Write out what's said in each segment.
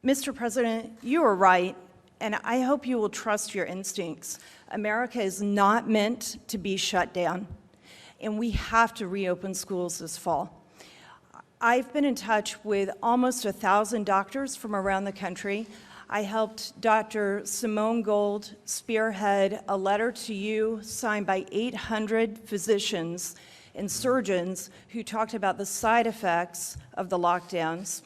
Mr. President, you are right, and I hope you will trust your instincts. America is not meant to be shut down, and we have to reopen schools this fall. I've been in touch with almost 1,000 doctors from around the country. I helped Dr. Simone Gold spearhead a letter to you signed by 800 physicians and surgeons who talked about the side effects of the lockdowns.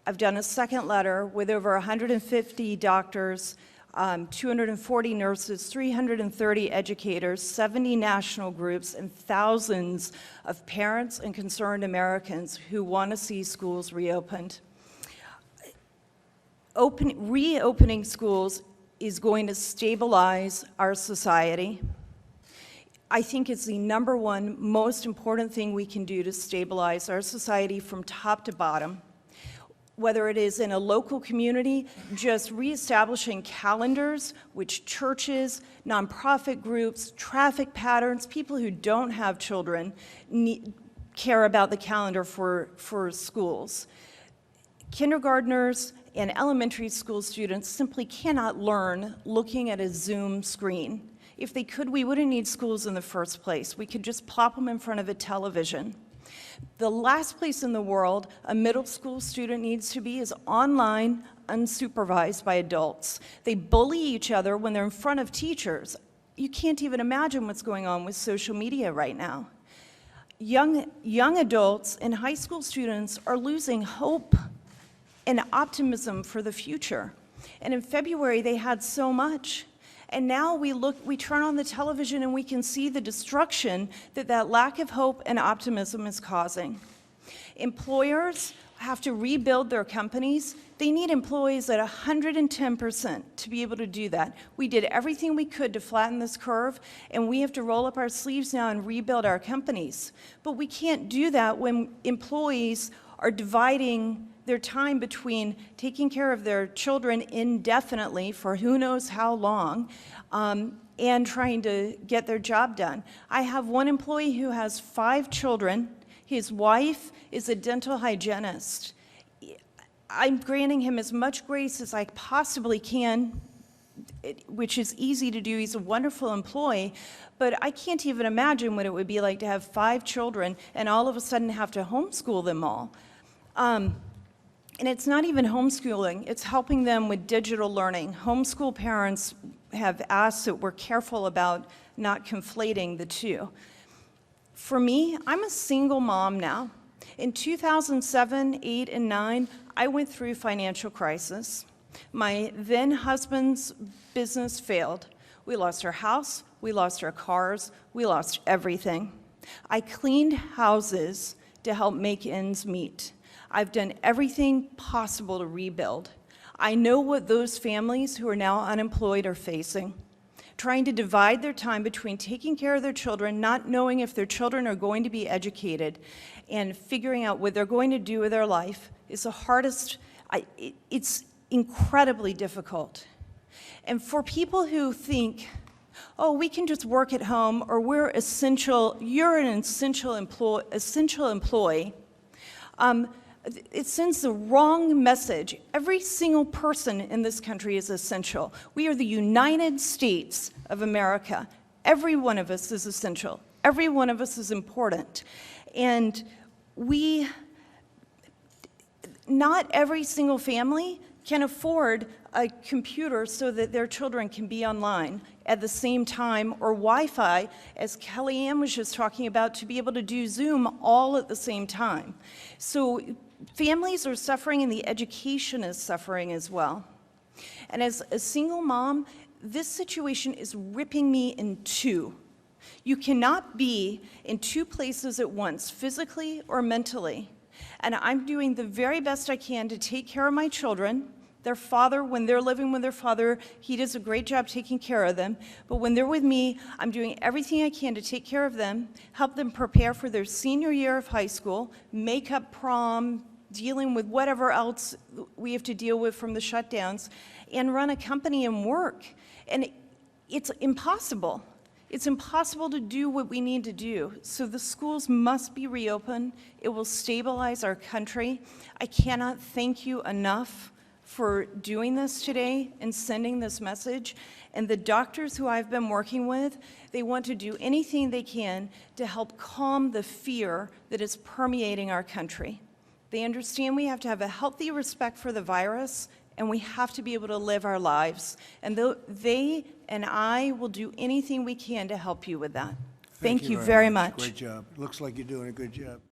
I've done a second letter with over 150 doctors, 240 nurses, 330 educators, 70 national groups, and thousands of parents and concerned Americans who want to see schools reopened. Reopening schools is going to stabilize our society. I think it's the number one most important thing we can do to stabilize our society from top to bottom. Whether it is in a local community, just reestablishing calendars, which churches, nonprofit groups, traffic patterns, people who don't have children care about the calendar for schools. Kindergartners and elementary school students simply cannot learn looking at a Zoom screen. If they could, we wouldn't need schools in the first place. We could just plop them in front of a television. The last place in the world a middle school student needs to be is online, unsupervised by adults. They bully each other when they're in front of teachers. You can't even imagine what's going on with social media right now. Young adults and high school students are losing hope and optimism for the future. And in February, they had so much. And now we turn on the television and we can see the destruction that lack of hope and optimism is causing. Employers have to rebuild their companies. They need employees at 110% to be able to do that. We did everything we could to flatten this curve, and we have to roll up our sleeves now and rebuild our companies. But we can't do that when employees are dividing their time between taking care of their children indefinitely for who knows how long, and trying to get their job done. I have one employee who has 5 children. His wife is a dental hygienist. I'm granting him as much grace as I possibly can, which is easy to do. He's a wonderful employee, but I can't even imagine what it would be like to have 5 children and all of a sudden have to homeschool them all. And it's not even homeschooling, it's helping them with digital learning. Homeschool parents have asked that we're careful about not conflating the two. For me, I'm a single mom now. In 2007, 8, and 9, I went through financial crisis. My then husband's business failed. We lost our house, we lost our cars, we lost everything. I cleaned houses to help make ends meet. I've done everything possible to rebuild. I know what those families who are now unemployed are facing. Trying to divide their time between taking care of their children, not knowing if their children are going to be educated, and figuring out what they're going to do with their life is the hardest. It's incredibly difficult. And for people who think, oh, we can just work at home, or we're essential, you're an essential employee, it sends the wrong message. Every single person in this country is essential. We are the United States of America. Every one of us is essential. Every one of us is important. And not every single family can afford a computer so that their children can be online at the same time, or Wi-Fi, as Kellyanne was just talking about, to be able to do Zoom all at the same time. So families are suffering and the education is suffering as well. And as a single mom, this situation is ripping me in two. You cannot be in 2 places at once, physically or mentally. And I'm doing the very best I can to take care of my children. Their father, when they're living with their father, he does a great job taking care of them. But when they're with me, I'm doing everything I can to take care of them, help them prepare for their senior year of high school, make up prom, dealing with whatever else we have to deal with from the shutdowns, and run a company and work. And it's impossible. It's impossible to do what we need to do. So the schools must be reopened. It will stabilize our country. I cannot thank you enough for doing this today and sending this message. And the doctors who I've been working with, they want to do anything they can to help calm the fear that is permeating our country. They understand we have to have a healthy respect for the virus, and we have to be able to live our lives. And they and I will do anything we can to help you with that. Thank you very much. Great job. Looks like you're doing a good job.